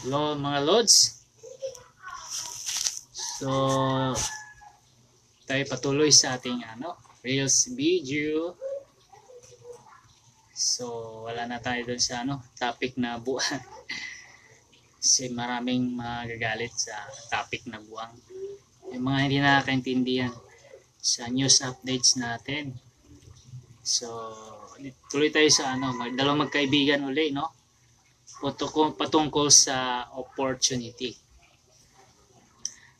Hello mga Lods. So tayo patuloy sa ating Reels video. So wala na tayo dun sa topic na buwan. Kasi maraming magagalit sa topic na buwang. Yung mga hindi nakakaintindihan sa news updates natin. So tuloy tayo sa dalawang magkaibigan uli, no? Patungkol sa opportunity.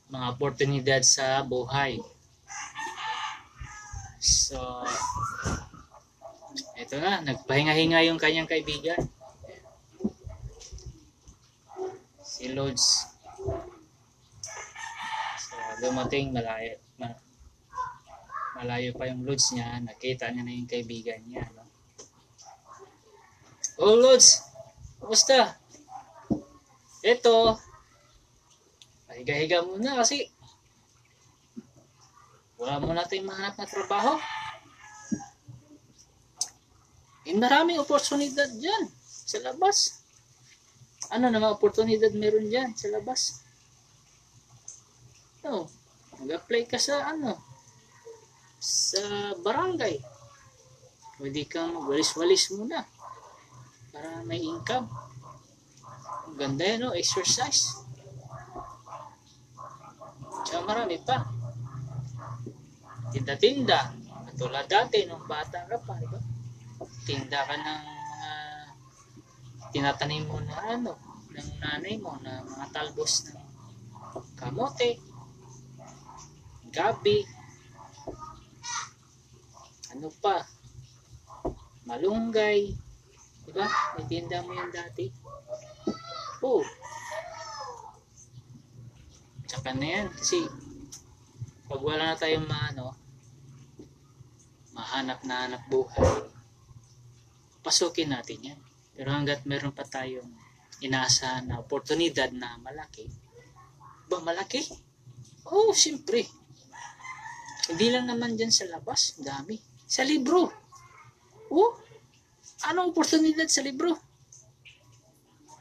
Mga oportunidad sa buhay. So ito na, nagpahinga-hinga yung kanyang kaibigan. Si Lods. So dumating malayo pa yung Lods niya, nakita niya na yung kaibigan niya, no? Oh Lods, kamusta? Ito, higa-higa muna kasi wala mo natin mahanap na trabaho. Maraming oportunidad dyan sa labas. Ano na mga oportunidad meron dyan sa labas? Mag-apply ka sa sa barangay. Pwede kang magwalis-walis muna para may income. Ang ganda yan, exercise. Tsaka marami pa. Tinda-tinda. Katulad dati nung bata ka pa, diba? Tinda ka ng mga tinatanim mo na ng nanay mo na mga talbos ng kamote, gabi, malunggay, diba? May tinda mo yan dati. Tsaka na yan kasi pag wala na tayong mahanap buhay, pasukin natin yan. Pero hanggat meron pa tayong inaasahan na oportunidad na malaki, malaki? Siyempre. Hindi lang naman dyan sa labas, dami. Sa libro. Anong oportunidad sa libro?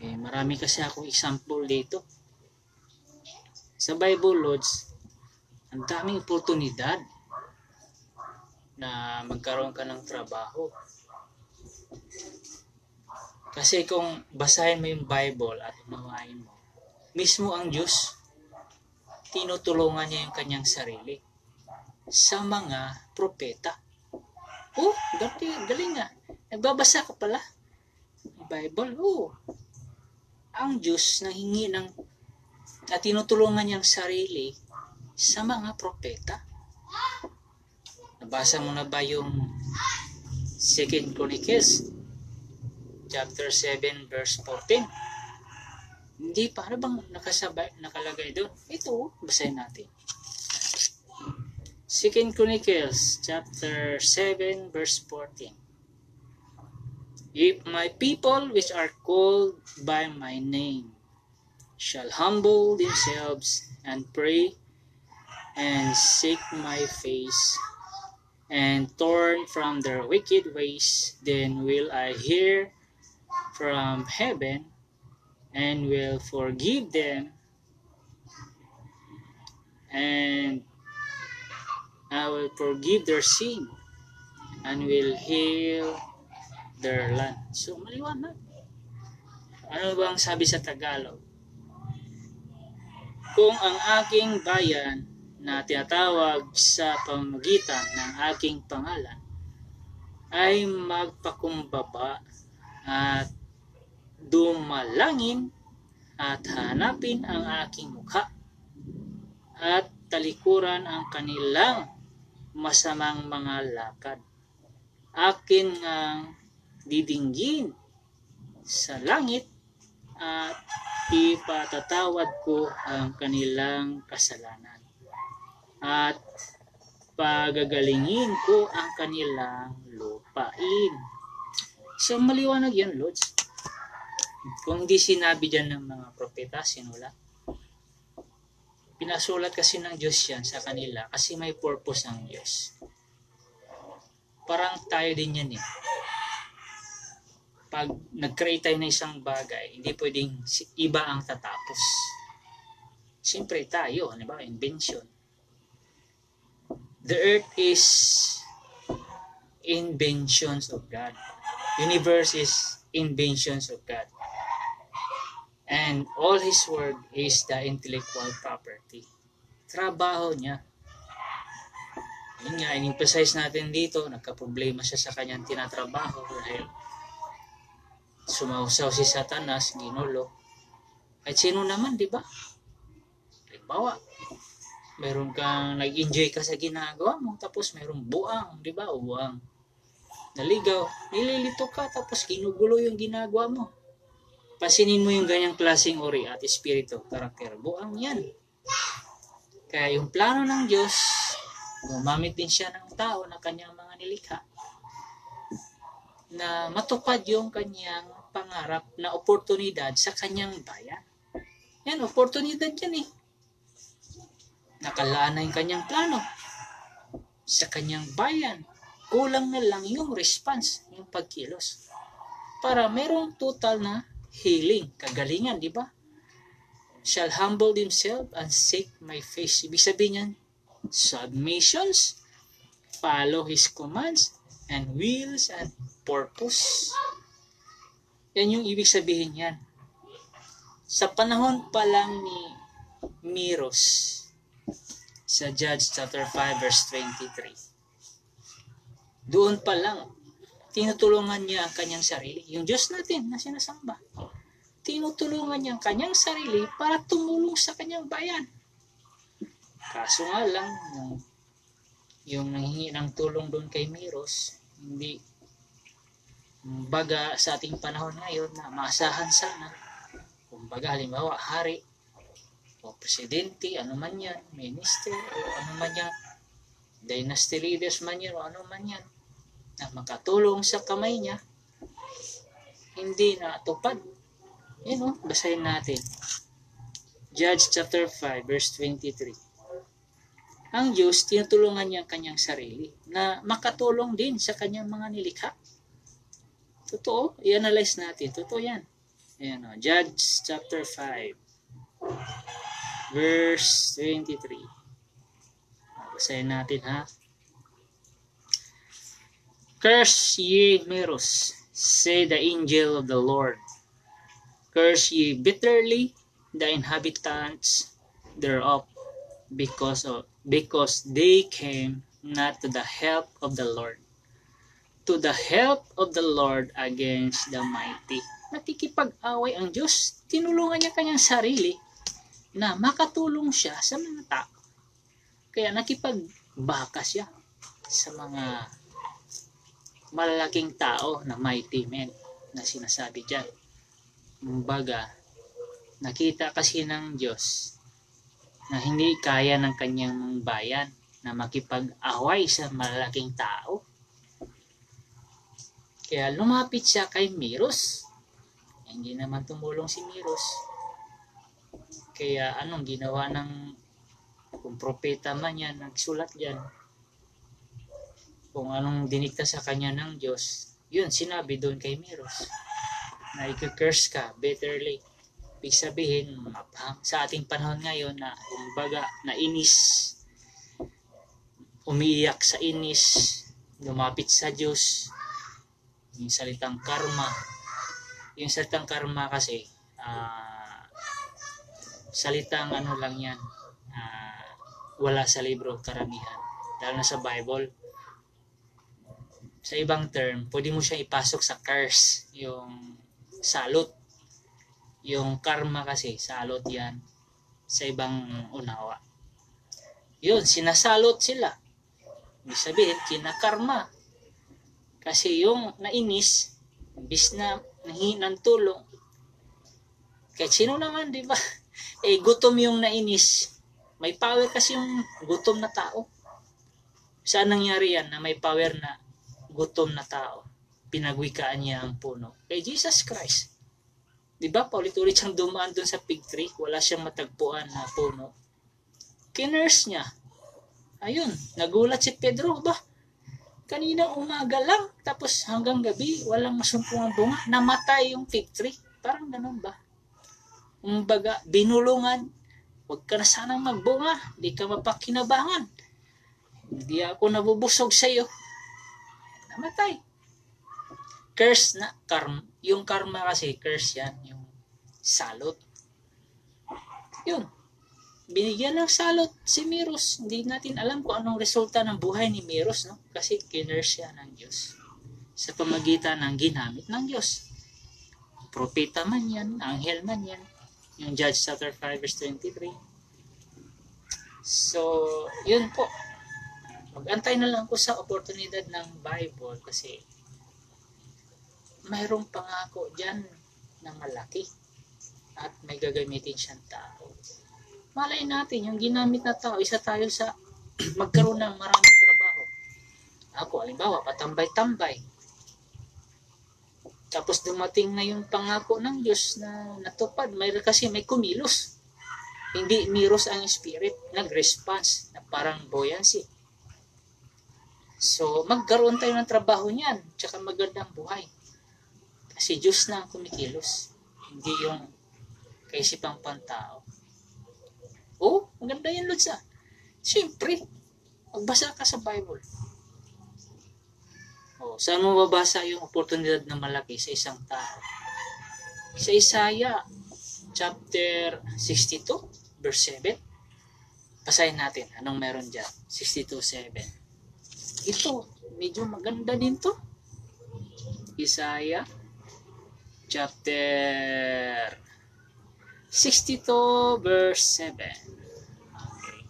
Marami kasi akong example dito. Sa Bible, Lods, ang daming oportunidad na magkaroon ka ng trabaho. Kasi kung basahin mo yung Bible at unawain mo, mismo ang Diyos, tinutulungan niya yung kanyang sarili sa mga propeta. Galing nga. Nagbabasa ka pala ng Bible. Ang Diyos nanghingi at tinutulungan niyang sarili sa mga propeta. Nabasa mo na ba yung 2 Chronicles chapter 7 verse 14? Hindi pa. Ano bang nakalagay doon? Ito, basahin natin. 2 Chronicles chapter 7 verse 14. If my people which are called by my name shall humble themselves and pray and seek my face and turn from their wicked ways, then will I hear from heaven and will forgive them and I will forgive their sin and will heal their land. So maliwanag. Ano bang sabi sa Tagalog? Kung ang aking bayan na tinatawag sa pamamagitan ng aking pangalan ay magpakumbaba at dumalangin at hanapin ang aking mukha at talikuran ang kanilang masamang mga lakad, akin ngang didinggin sa langit at ipatatawad ko ang kanilang kasalanan at pagagalingin ko ang kanilang lupain. So maliwanag yan, Lods. Kung di sinabi dyan ng mga propeta, sinula. Pinasulat kasi ng Diyos yan sa kanila kasi may purpose ang Diyos. Parang tayo din yan pag nag-create tayo ng isang bagay, hindi pwedeng iba ang tatapos. Siyempre tayo, di ba? Invention. The earth is inventions of God. Universe is inventions of God. And all His word is the intellectual property. Trabaho niya. Yun nga, in-emphasize natin dito, nagka-problema siya sa kanyang tinatrabaho dahil sumausaw si Satanas, ginulo. Kahit sino naman, di ba? Halimbawa, meron kang nag-enjoy ka sa ginagawa mo, tapos meron buang, di ba? O buang. Naligaw, nililito ka, tapos ginugulo yung ginagawa mo. Pasinin mo yung ganyang klaseng uri at espiritu, karakter. Buang yan. Kaya yung plano ng Diyos, gumamit din siya ng tao na kanyang mga nilikha na matupad yung kanyang pangarap na oportunidad sa kanyang bayan. Yan, oportunidad yan eh. Nakalaan na yung kanyang plano sa kanyang bayan. Kulang na lang yung response, yung pagkilos. Para merong total na healing, kagalingan, di ba? Shall humble himself and seek my face. Ibig sabihin yan, submissions, follow His commands, and wills and purpose. Yan yung ibig sabihin yan. Sa panahon pa lang ni Miros, sa Judges chapter 5 verse 23, doon pa lang, tinutulungan niya ang kanyang sarili. Yung Diyos natin na sinasamba, tinutulungan niya ang kanyang sarili para tumulong sa kanyang bayan. Kaso nga lang, yung nanghingi ng tulong doon kay Miros, hindi baga sa ating panahon ngayon na maasahan sana. Kumbaga, halimbawa, hari o presidente, ano man yan, minister o ano man yan, dynasty leaders man yan o ano man yan, na makatulong sa kamay niya, hindi na tupad. Yan o, basahin natin. Judge chapter 5 verse 23. Ang Diyos, tinutulungan niya ang kanyang sarili na makatulong din sa kanyang mga nilikha. Totoo, i-analyze natin. Totoo yan. Ayan o, Judge chapter 5 verse 23. Basahin natin ha. Curse ye Meros, say the angel of the Lord. Curse ye bitterly the inhabitants thereof, because they came not to the help of the Lord, to the help of the Lord against the mighty. Nakikipag-away ang Diyos. Tinulungan niya kanyang sarili na makatulong siya sa mga tao. Kaya nakipagbaka siya sa mga malalaking tao na mighty men na sinasabi dyan. Kumbaga, nakita kasi ng Diyos na hindi kaya ng kanyang bayan na makipag-away sa malalaking tao. Kaya lumapit siya kay Miros. Hindi naman tumulong si Miros. Kaya anong ginawa ng kung propeta man yan, nagsulat dyan, kung anong dinikta sa kanya ng Diyos, yun, sinabi doon kay Miros, na i-curse ka bitterly. Ibig sabihin, sa ating panahon ngayon na kumbaga nainis, umiiyak sa inis, lumapit sa Diyos, yung salitang karma. Yung salitang karma kasi, salitang ano lang yan, wala sa libro karamihan. Lalo na sa Bible. Sa ibang term, pwede mo siya ipasok sa curse, yung salot. Yung karma kasi, salot yan sa ibang unawa. Yun, sinasalot sila. Ibig sabihin, kinakarma. Kasi yung nainis, imbis na nahingi ng tulong, kahit sino naman, di ba? Gutom yung nainis. May power kasi yung gutom na tao. Saan nangyari yan na may power na gutom na tao? Pinagwikaan niya ang puno. Kay Jesus Christ. Diba, paulit-ulit siyang dumaan dun sa fig tree, wala siyang matagpuan na puno. Kinurse niya. Ayun, nagulat si Pedro, ba? Kanina umaga lang, tapos hanggang gabi, walang masumpong ang bunga. Namatay yung fig tree. Parang ganun ba? Kumbaga, binulungan, huwag ka na sanang magbunga, hindi ka mapakinabangan. Hindi ako nabubusog sa iyo. Namatay. Curse na, yung karma kasi, curse yan, yung salot. Yun. Binigyan ng salot si Miros. Hindi natin alam kung anong resulta ng buhay ni Miros, no? Kasi kinurse siya ng Diyos sa pamagitan ng ginamit ng Diyos. Propeta man yan, anghel man yan. Yung Judge chapter 5 verse 23. So, yun po. Mag-antay na lang ko sa oportunidad ng Bible kasi mayroong pangako dyan na malaki at may gagamitin siyang tao. Malay natin, yung ginamit na tao, isa tayo sa magkaroon ng maraming trabaho. Ako, halimbawa, patambay-tambay. Tapos dumating na yung pangako ng Diyos na natupad. Kasi may kumilos. Hindi Miros ang spirit, nag-response na parang buoyancy. So, magkaroon tayo ng trabaho niyan, tsaka magandang buhay. Kasi Diyos na ang kumikilos, hindi yung kaisipang pantao. Oh, maganda yan, Lods. Siyempre, magbasa ka sa Bible. Oh, saan mo babasa yung oportunidad na malaki sa isang tao? Sa Isaiah chapter 62, verse 7. Basahin natin anong meron dyan. 62:7. Ito, medyo maganda din to. Isaiah chapter 62 verse 7. Okay.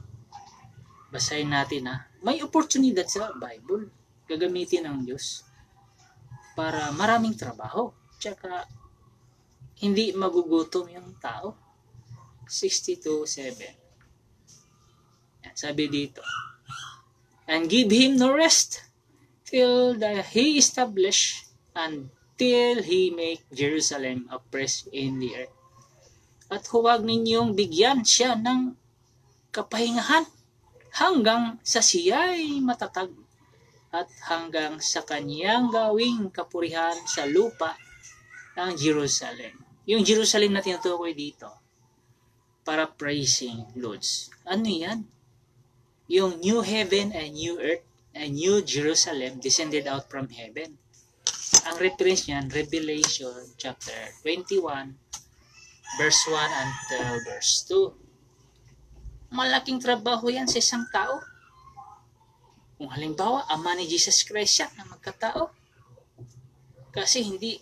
Basahin natin ha. May oportunidad sa Bible. Gagamitin ng Diyos para maraming trabaho. Tsaka hindi magugutom yung tao. 62:7. Sabi dito, and give him no rest till he establish until he make Jerusalem a praise in the earth. At huwag ninyong bigyan siya ng kapahingahan hanggang sa siya'y matatag at hanggang sa kanyang gawing kapurihan sa lupa ng Jerusalem. Yung Jerusalem na tinutukoy dito, para praising Lords. Ano yan? Yung new heaven and new earth and new Jerusalem descended out from heaven. Ang reference niyan, Revelation chapter 21, verse 1 until verse 2. Malaking trabaho yan sa isang tao. Kung halimbawa, ama ni Jesus Christ siya na magkatao. Kasi hindi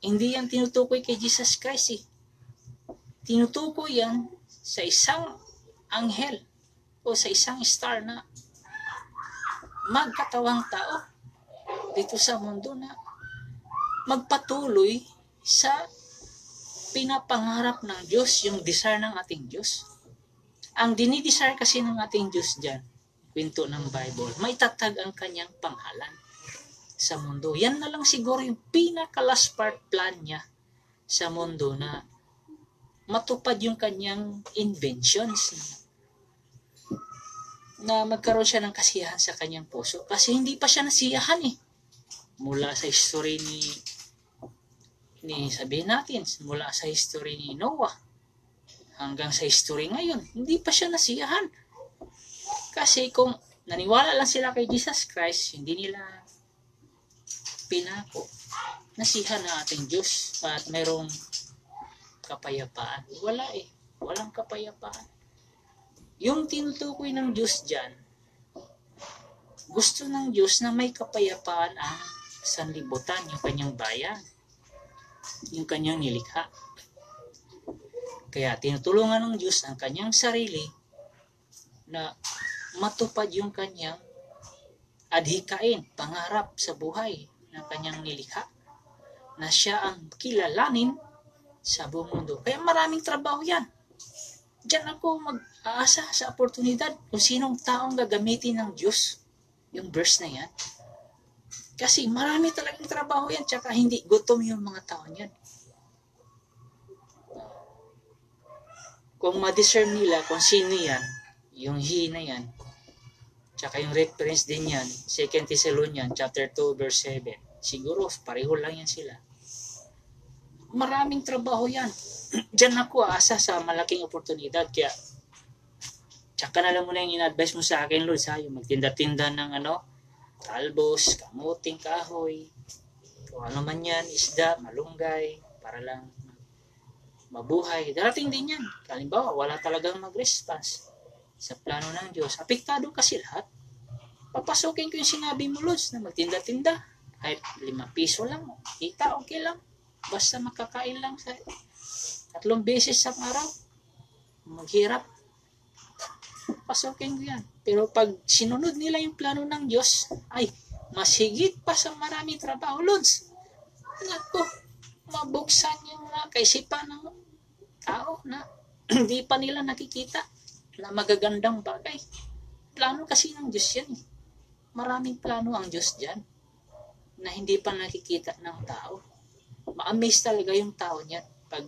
yan tinutukoy kay Jesus Christ eh. Tinutukoy yan sa isang anghel o sa isang star na magkatawang tao dito sa mundo na magpatuloy sa pinapangarap ng Diyos, yung desire ng ating Diyos. Ang dinidesire kasi ng ating Diyos dyan, kwento ng Bible, maitatag ang kanyang pangalan sa mundo. Yan na lang siguro yung pinaka-last part plan niya sa mundo na matupad yung kanyang inventions na magkaroon siya ng kasiyahan sa kanyang puso. Kasi hindi pa siya nasiyahan eh. Mula sa history sabihin natin, mula sa history ni Noah hanggang sa history ngayon, hindi pa siya nasiyahan. Kasi kung naniwala lang sila kay Jesus Christ, hindi nila pinako, nasiyahan na ating Diyos at mayroong kapayapaan. Wala eh. Walang kapayapaan. Yung tinutukoy ng Diyos dyan, gusto ng Diyos na may kapayapaan ang sanlibutan, yung kanyang bayan, yung kanyang nilikha. Kaya tinutulungan ng Diyos ang kanyang sarili na matupad yung kanyang adhikain, pangarap sa buhay ng kanyang nilikha, na siya ang kilalanin sa buong mundo. Kaya maraming trabaho yan. Diyan ako mag-aasa sa oportunidad kung sinong taong gagamitin ng Diyos. Yung verse na yan. Kasi marami talagang trabaho yan, tsaka hindi gutom yung mga tao yan. Kung ma-discern nila kung sino yan, yung he na yan, Tsaka yung reference din yan, 2 Thessalonians chapter 2 verse 7. Siguro pareho lang yan sila. Maraming trabaho yan. Diyan ako aasa sa malaking oportunidad. Kaya tsaka na lang muna yung in-advise mo sa akin, Lord, sa yung magtinda-tinda ng talbos, kamuting, kahoy, kung ano man yan, isda, malunggay, para lang mabuhay. Darating din yan. Halimbawa, wala talagang mag-response sa plano ng Diyos. Apektado kasi lahat. Papasukin ko yung sinabi mo, Lord, na magtinda-tinda. Kahit 5 piso lang, kita, okay lang. Basta makakain lang sa 3 beses sa araw. Maghirap. Pasukin ko yan. Pero pag sinunod nila yung plano ng Diyos, ay, mas higit pa sa maraming trabaho, Lods. Naku, mabuksan yung kaisipan ng tao na hindi pa nila nakikita na magagandang bagay. Plano kasi ng Diyos yan. Maraming plano ang Diyos dyan na hindi pa nakikita ng tao. Ma-amaze talaga yung tao niyan pag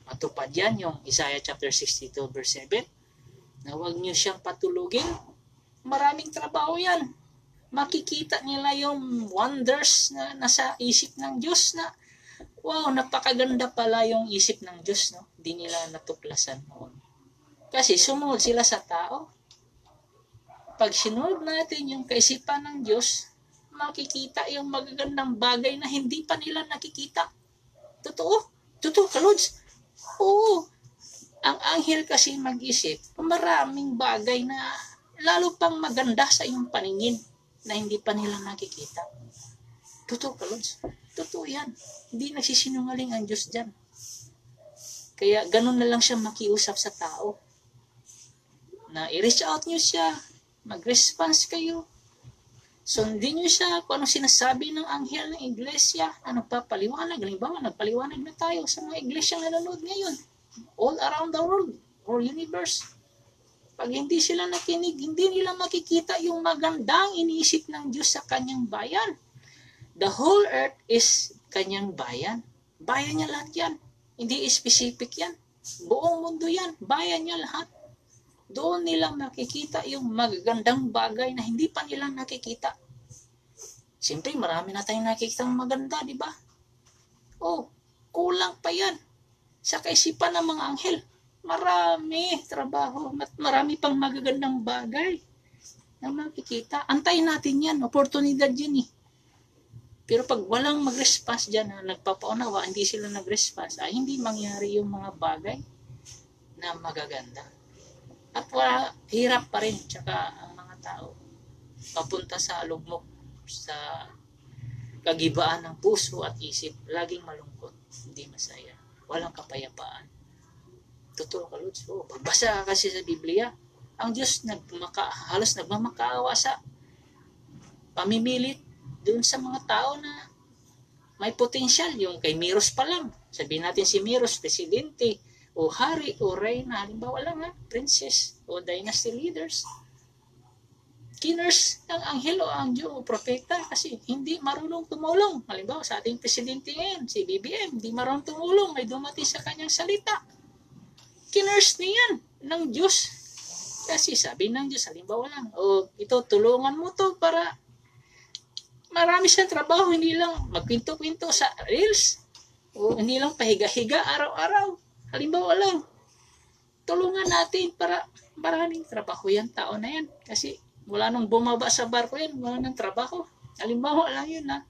matupad yan, yung Isaiah chapter 62 verse 7, na huwag niyo siyang patulugin. Maraming trabaho yan. Makikita nila yung wonders na nasa isip ng Diyos na, wow, napakaganda pala yung isip ng Diyos, no? Hindi nila natuklasan noon. Kasi sumunod sila sa tao. Pag sinunod natin yung kaisipan ng Diyos, makikita yung magagandang bagay na hindi pa nila nakikita. Totoo? Totoo ka, Lods? Oo. Ang anghel kasi mag-isip, maraming bagay na lalo pang maganda sa iyong paningin na hindi pa nila nakikita. Totoo ka, Lods? Totoo yan. Hindi nagsisinungaling ang Diyos dyan. Kaya ganun na lang siya makiusap sa tao. Na i-reach out nyo siya, mag-response kayo, sundin nyo siya kung anong sinasabi ng anghel ng iglesia na nagpapaliwanag. Halimbawa, nagpaliwanag na tayo sa mga iglesia na nanonood ngayon. All around the world, or universe. Pag hindi sila nakinig, hindi nila makikita yung magandang iniisip ng Diyos sa kanyang bayan. The whole earth is kanyang bayan. Bayan niya lahat yan. Hindi specific yan. Buong mundo yan. Bayan niya lahat. Doon nila makikita yung magagandang bagay na hindi pa nila nakikita. Siyempre, marami na tayong nakikita maganda, di ba? Oh, kulang pa yan. Sa kaisipan ng mga anghel, marami trabaho at marami pang magagandang bagay na makikita. Antayin natin yan. Oportunidad yun eh. Pero pag walang mag-response dyan na nagpapaunawa, hindi sila nag-response, ay hindi mangyari yung mga bagay na magaganda. At wala, hirap pa rin, tsaka ang mga tao papunta sa lugmok, sa kagibaan ng puso at isip, laging malungkot, hindi masaya, walang kapayapaan. Totoo ka, Lods. Oh, pagbasa kasi sa Biblia, ang Diyos halos nagmamakaawa sa pamimilit doon sa mga tao na may potensyal. Yung kay Miros pa lang, sabihin natin si Miros, presidente, o hari, o reyna, halimbawa lang princess, o dynasty leaders. Kiners ng anghel o angel o propeta kasi hindi marunong tumulong. Halimbawa sa ating presidente ngayon, si BBM, hindi marunong tumulong, may dumating sa kanyang salita. Kiners niyan ng Diyos. Kasi sabi ng Diyos, halimbawa lang, o ito, tulungan mo to para marami siyang trabaho, hindi lang magkwinto-kwinto sa reels, o hindi lang pahiga-higa araw-araw. Halimbawa lang, tulungan natin para maraming trabaho yan, tao na yan. Kasi wala nang bumaba sa barko yan, wala nang trabaho. Halimbawa lang yun na,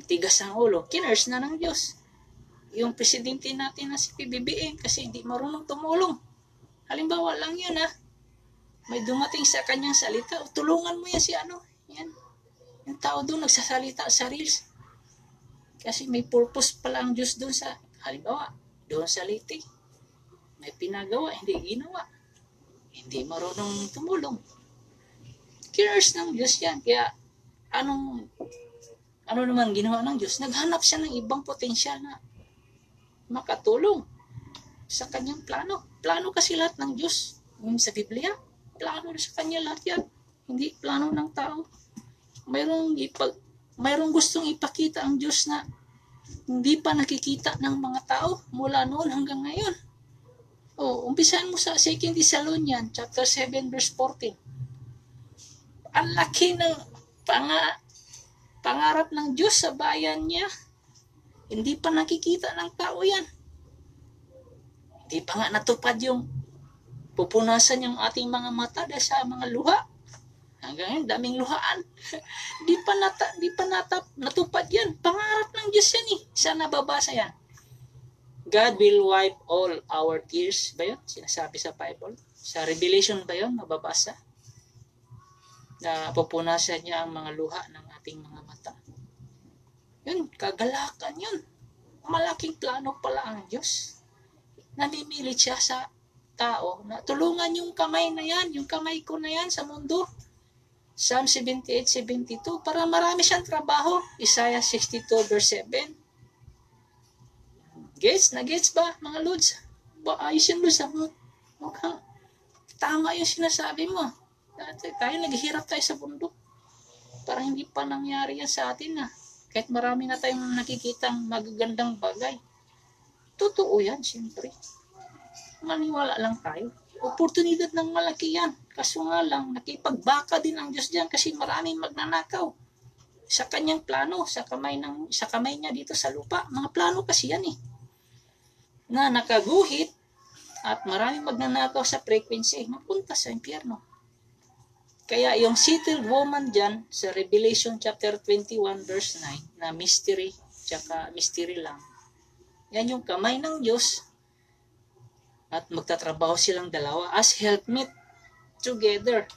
tigas ang ulo, kiners na ng Diyos. Yung presidente natin na si PBBM kasi hindi marunong tumulong. Halimbawa lang yun may dumating sa kanyang salita, tulungan mo yan si yan. Yung tao doon nagsasalita sa reels. Kasi may purpose pala ang Diyos doon sa, halimbawa, doon sa Leyte, may pinagawa, hindi ginawa. Hindi marunong tumulong. Cares ng Diyos yan. Kaya, ano naman ginawa ng Diyos? Naghanap siya ng ibang potensyal na makatulong sa kanyang plano. Plano kasi lahat ng Diyos. Yung sa Biblia, plano sa kanya lahat yan. Hindi plano ng tao. Mayroong gustong ipakita ang Diyos na hindi pa nakikita ng mga tao mula noon hanggang ngayon. Umpisahan mo sa 2 Thessalonians chapter 7 verse 14. Ang laki ng pangarap ng Diyos sa bayan niya. Hindi pa nakikita ng tao yan. Hindi pa nga natupad yung pupunasan yung ating mga mata dahil sa mga luha. Hanggang ngayon, daming luhaan. Di pa natupad yan. Pangarap ng Diyos yan eh. Saan nababasa yan? God will wipe all our tears. Ba yun? Sinasabi sa Bible. Sa Revelation ba yun? Mababasa? Na pupunasan niya ang mga luha ng ating mga mata. Yun, kagalakan yun. Malaking plano pala ang Diyos. Namimilit siya sa tao na tulungan yung kamay na yan, yung kamay ko na yan sa mundo. Psalm 78:72 para marami siyang trabaho. Isaiah 62 verse 7. Gets ba mga Lods? Ayos yung Lods. Mukhang tama yung sinasabi mo. Dati tayo naghihirap tayo sa bundok. Parang hindi pa nangyari yan sa atin na. Kahit marami na tayong nakikitang magagandang bagay. Totoo yan, siyempre. Maniwala lang tayo. Oportunidad ng malaki yan. Kaso nga lang, nakipagbaka din ang Diyos diyan kasi maraming magnanakaw. Sa kanyang plano, sa kamay niya dito sa lupa. Mga plano kasi yan eh. Na nakaguhit at maraming magnanakaw sa frequency, mapunta sa impyerno. Kaya yung settled woman dyan sa Revelation chapter 21 verse 9 na mystery, tsaka mystery lang. Yan yung kamay ng Diyos at magtatrabaho silang dalawa as helpmate together.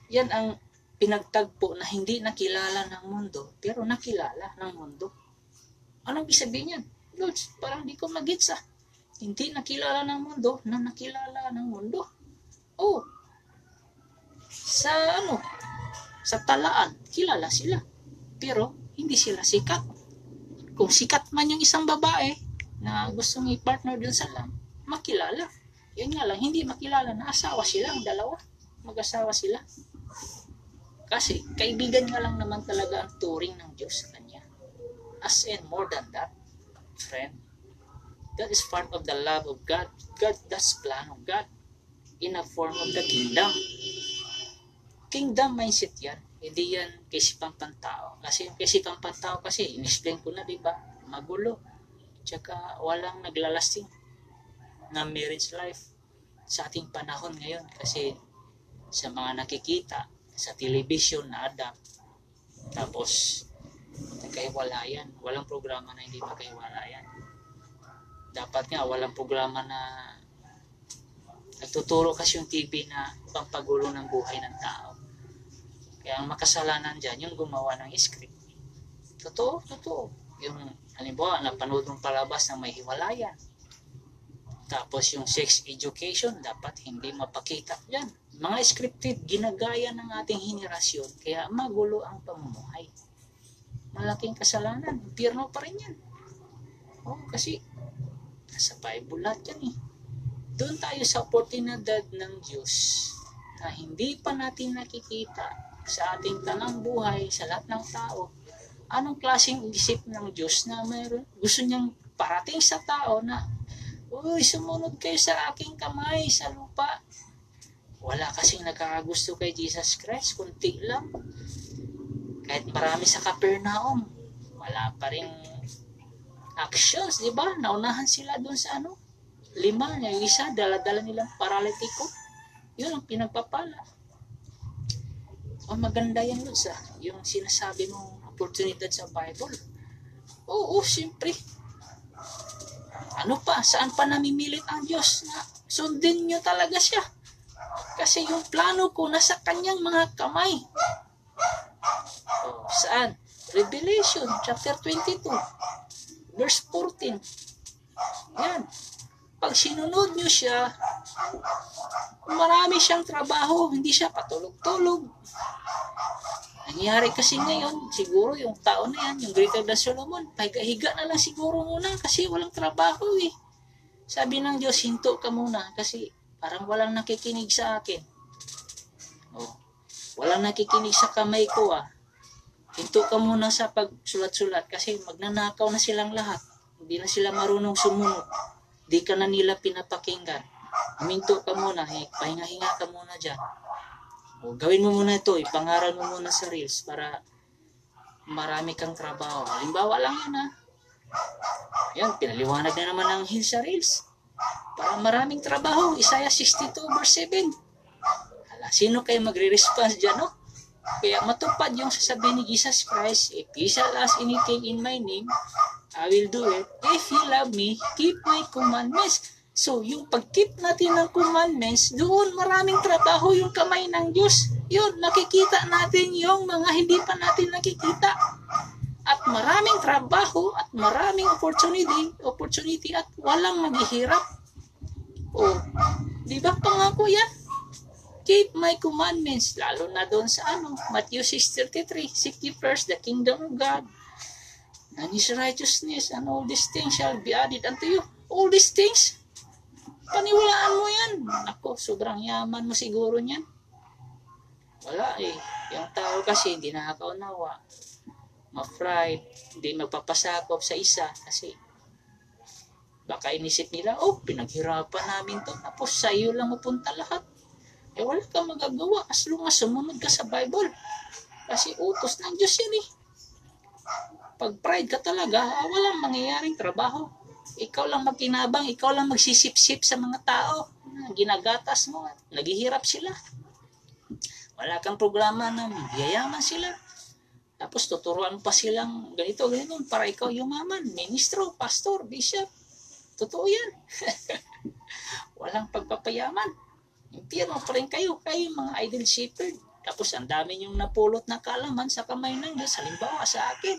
Yan ang pinagtagpo na hindi nakilala ng mundo pero nakilala ng mundo. Anong sabihin yan? Lord, parang di ko magits ah. Hindi nakilala ng mundo na nakilala ng mundo. Sa talaan, kilala sila. Pero hindi sila sikat. Kung sikat man yung isang babae na gustong i-partner dun sa lang, makilala. Yun nga lang, hindi makilala na asawa sila, ang dalawa. Mag-asawa sila. Kasi kaibigan nga lang naman talaga ang turing ng Diyos sa kanya. As in, more than that, friend. That is part of the love of God. That's plan of God in a form of the kingdom. Kingdom mindset yan. Hindi yan kaisipang pantao. Kasi yung kaisipang pantao kasi, in-explain ko na, diba? Magulo. Tsaka walang naglalasting na marriage life sa ating panahon ngayon. Kasi sa mga nakikita sa television na adapt, tapos nagkahiwalayan. Walang programa na hindi magkahiwalayan. Dapat nga walang programa na nagtuturo kasi yung TV na pampagulo ng buhay ng tao. Kaya ang makasalanan dyan, yung gumawa ng script. Totoo. Yung, halimbawa, napanood ng palabas ng may hiwalayan. Tapos yung sex education, dapat hindi mapakita yan. Mga scripted, ginagaya ng ating henerasyon. Kaya magulo ang pamumuhay. Malaking kasalanan. Impyerno pa rin yan. Kasi nasa Bible lahat yan eh. Doon tayo sa oportunidad ng Diyos na hindi pa natin nakikita sa ating tanang buhay, sa lahat ng tao. Anong klaseng isip ng Diyos na mayroon, gusto niyang parating sa tao na, sumunod kayo sa aking kamay sa lupa. Wala kasing nakakagusto kay Jesus Christ, kunti lang. Kahit marami sa Capernaum, wala pa rin actions, di ba? Naunahan sila doon sa 5, yung isa, dala-dala nilang paralitiko. Yun ang pinagpapala. Maganda yan, Lutz, yung sinasabi mong oportunidad sa Bible. Siyempre. Saan pa namimilit ang Diyos na sundin nyo talaga siya? Kasi yung plano ko nasa kanyang mga kamay. Saan? Revelation chapter 22 verse 14. Yan. Pag sinunod nyo siya, marami siyang trabaho, hindi siya patulog-tulog. Nangyari kasi ngayon, siguro yung tao na yan, yung greater than Solomon, pahiga-higa na lang siguro muna kasi walang trabaho eh. Sabi ng Diyos, hinto ka muna kasi parang walang nakikinig sa akin. Walang nakikinig sa kamay ko ah. Hinto ka muna sa pagsulat-sulat kasi magnanakaw na silang lahat. Hindi na sila marunong sumunod. di ka na nila pinapakinggan. Huminto ka muna, pahinga-hinga ka muna dyan. O gawin mo muna ito, ipangaral mo muna sa Reels para marami kang trabaho. Halimbawa lang yan ha. Ayan, pinaliwanag na naman ng Hill sa Reels. Para maraming trabaho. Isaiah 62 verse 7. Hala, sino kayo magre-response dyan, no? Kaya matupad yung sasabihin ni Jesus Christ, if you shall ask anything in my name, I will do it. If you love me, keep my commandments. So, yung pag-keep natin ng commandments, doon maraming trabaho yung kamay ng Diyos. Yun, nakikita natin yung mga hindi pa natin nakikita. At maraming trabaho at maraming opportunity at walang maghihirap. O, di ba pangako yan? Keep my commandments, lalo na doon sa Matthew 6:33, seek ye first the kingdom of God and His righteousness, and all these things shall be added unto you. All these things, paniwalaan mo yan. Ako, sobrang yaman mo siguro niyan. Wala eh. Yung tao kasi hindi nakakaunawa. Ma-fried, hindi magpapasakop sa isa kasi baka inisip nila, pinaghirapan namin to, tapos sa iyo lang mapunta lahat. Eh wala kang magagawa as long as sumunod ka sa Bible. Kasi utos ng Diyos yan eh. Pag pride ka talaga, walang mangyayaring trabaho. Ikaw lang magkinabang, ikaw lang magsisip-sip sa mga tao. Ginagatas mo, naghihirap sila. Wala kang programa na yayaman sila. Tapos tuturuan pa silang ganito, para ikaw yumaman. Ministro, pastor, bishop. Totoo yan. Walang pagpapayaman. Impyerno pa rin kayo mga idol shepherd. Tapos ang dami niyong napulot na kaalaman sa kamay ng Diyos. Halimbawa sa akin.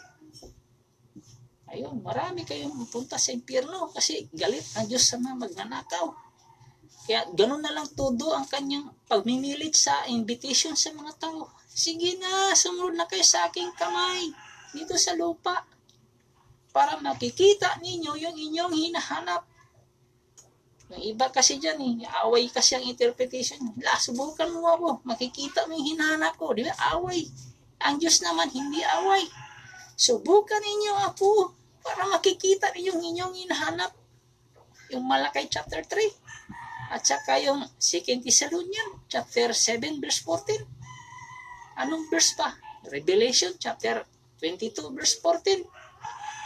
Ayun, marami kayong punta sa impyerno kasi galit ang Diyos sa mga magnanakaw. Kaya ganun na lang todo ang kanyang pagmimilit sa invitation sa mga tao. Sige na, sumunod na kayo sa aking kamay dito sa lupa para makikita ninyo yung inyong hinahanap. Yung iba kasi dyan away kasi ang interpretation. Subukan mo ako, makikita mo yung hinahanap ko. Di ba? Away. Ang Diyos naman, hindi away. Subukan ninyo ako para makikita ninyo yung inyong hinahanap. Yung Malakay chapter 3. At saka yung 2 Thessalonians chapter 7 verse 14. Anong verse pa? Revelation chapter 22 verse 14.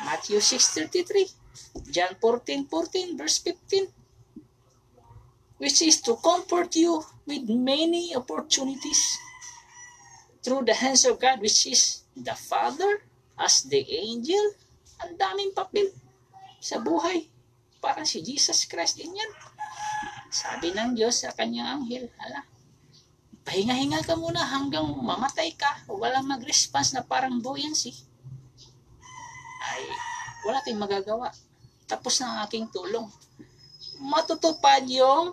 Matthew 6:33. John 14:14 verse 15. Which is to comfort you with many opportunities through the hands of God, which is the Father, as the angel. Ang daming papel sa buhay. Parang si Jesus Christ din yan. Sabi ng Diyos sa kanyang anghel, pahinga-hinga ka muna hanggang mamatay ka o walang mag-response na parang buoyancy. Ay, wala tayong magagawa. Tapos na ang aking tulong. Matutupad yung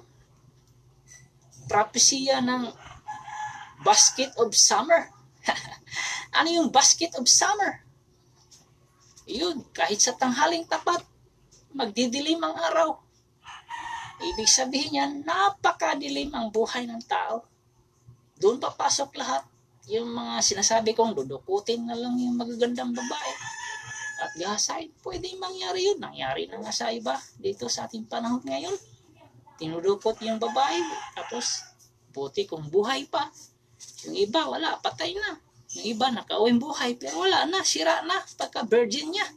propesya ng basket of summer. Ano yung basket of summer? Yun, kahit sa tanghaling tapat, magdidilim ang araw. Ibig sabihin yan, napakadilim ang buhay ng tao. Doon papasok lahat. Yung mga sinasabi kong dudukutin na lang yung magagandang babae at gahasain. Pwede mangyari yun. Nangyari na nga sa iba dito sa ating panahon ngayon. Tinudukot yung babae, tapos buti kung buhay pa. Yung iba, wala, patay na. Yung iba, nakauwing buhay, pero wala na, sira na, pagka-virgin niya.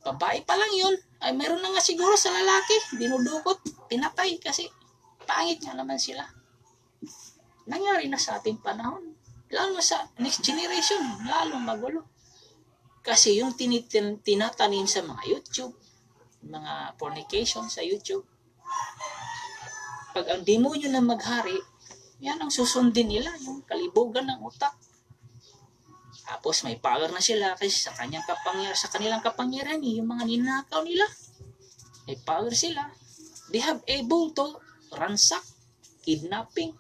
Babae pa lang yun. Ay, meron na nga siguro sa lalaki, dinudukot, pinatay, kasi pangit nga naman sila. Nangyari na sa ating panahon. Lalo sa next generation, lalong magulo. Kasi yung tinatanim sa mga YouTube, mga fornication sa YouTube, pag ang demonyo na maghari, yan ang susundin nila, yung kalibugan ng utak. Tapos may power na sila kasi sa kanilang kapangyarihan, yung mga ninakaw nila, may power sila. They have able to ransack, kidnapping.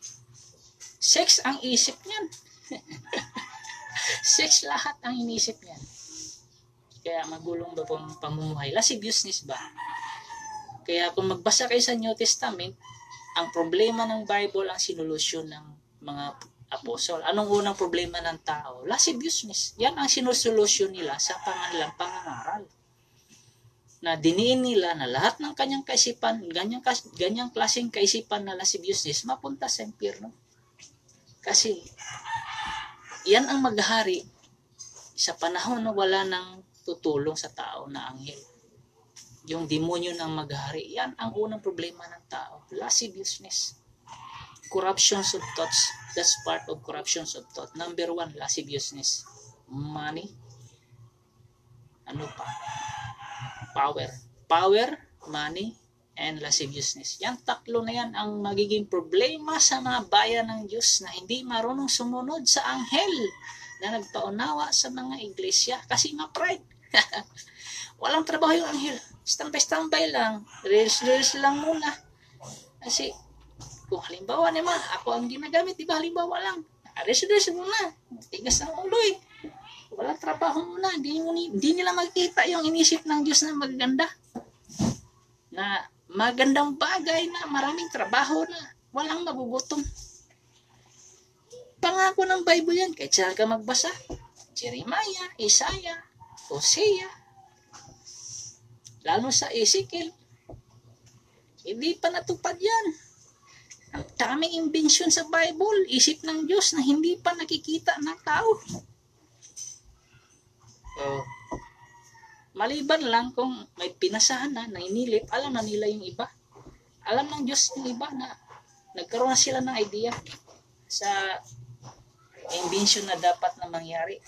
Sex ang isip niyan. Sex lahat ang inisip niyan. Kaya magulong ba pong pamumuhay? Lasciviousness ba? Kaya kung magbasa kayo sa New Testament, ang problema ng Bible ang sinolusyon ng mga apostol. Anong unang problema ng tao? Lasciviousness. Yan ang sinusolusyon nila sa pangalang pangangaral. na diniin nila na lahat ng kanyang kaisipan, ganyang klaseng kaisipan na lasciviousness, mapunta sa impyerno. Kasi, yan ang maghahari sa panahon na wala nang tutulong sa tao na anghel. Yung demonyo ng maghahari, yan ang unang problema ng tao. Lasciviousness. Corruptions of thoughts. That's part of corruptions of thought. Number 1, lasciviousness. Money. Ano pa? Power. Power, money, and lasciviousness. Yan tatlo na yan ang magiging problema sa mga bayan ng Diyos na hindi marunong sumunod sa anghel na nagpaunawa sa mga iglesia kasi ma-pride. Walang trabaho yung anghel. Standby lang. Reels lang muna. Kasi, kung halimbawa naman, ako ang ginagamit, di ba halimbawa lang. Reels muna. Tigas ng ulo eh. Walang trabaho muna. Di nila makita yung inisip ng Diyos na maganda. Na magandang bagay na maraming trabaho na walang magugutom. Pangako ng Bible yan. Kahit saan ka magbasa. Jeremiah, Isaiah, Hosea, lalo sa Ezekiel. Hindi pa natupad yan. Ang daming invention sa Bible. Isip ng Diyos na hindi pa nakikita ng tao. Maliban lang kung may pinasahan na inilip, alam na nila yung iba. Alam ng Diyos yung iba na nagkaroon na sila ng idea sa invention na dapat na mangyari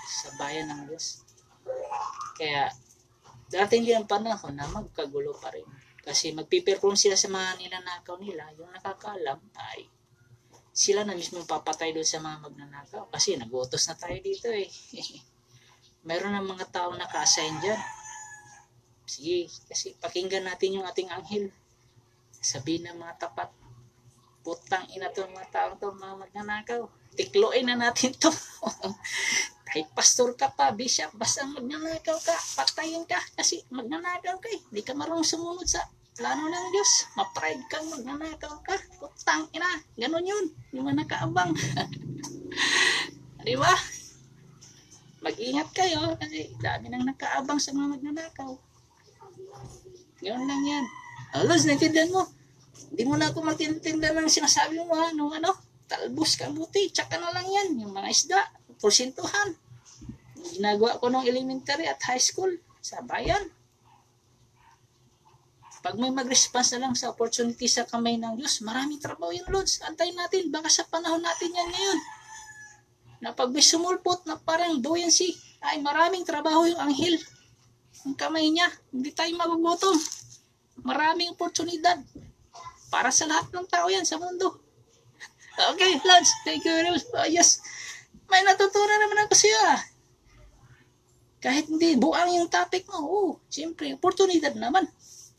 sa bayan ng Diyos. Kaya darating din ang panahon na magkagulo pa rin. Kasi magpiperform sila sa mga nilanakaw nila. Yung nakakaalam ay sila na mismo papatay doon sa mga magnanakaw. Kasi nag-utos na tayo dito eh. Mayroon ng mga taong naka-assign dyan. Sige, kasi pakinggan natin yung ating anghel. Sabihin ng mga tapat, putang ina to mga taong to, mga magnanakaw. Tikloin na natin to. Kahit pastor ka pa, bishop, basta magnanakaw ka, patayin ka. Kasi magnanakaw ka eh. Di ka marunong sumunod sa plano ng Diyos. Ma-pride kang magnanakaw ka. Putang ina. Ganon yun. Yung mga nakaabang. Di ba? Mag-ingat kayo kasi dami nang nakaabang sa mga magnanakaw. Ganoon lang yan. Alos, naintindihan mo. Hindi mo na ako matintindihan ng sinasabi mo ha. Nung ano, talbos ka buti. Tsaka na lang yan. Yung mga isda, porsintuhan. Ginagawa ko nung elementary at high school sa bayan. Pag may mag-response na lang sa opportunity sa kamay ng Diyos, maraming trabaho yung Lods. Antayin natin. Baka sa panahon natin yan ngayon. Na pag may sumulpot na parang buoyancy, ay maraming trabaho yung anghel. Ang kamay niya, hindi tayo magugutom. Maraming oportunidad para sa lahat ng tao yan sa mundo. Okay, Lance, thank you very much. Oh, yes, may natutunan naman ako siya. Kahit hindi buang yung topic mo, siyempre, oportunidad naman.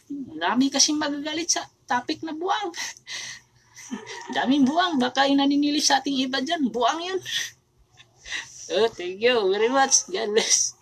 Dami kasing magagalit sa topic na buang. Daming buang, baka yung naninili sa ating iba dyan, buang yan. Oh, thank you very much. God bless.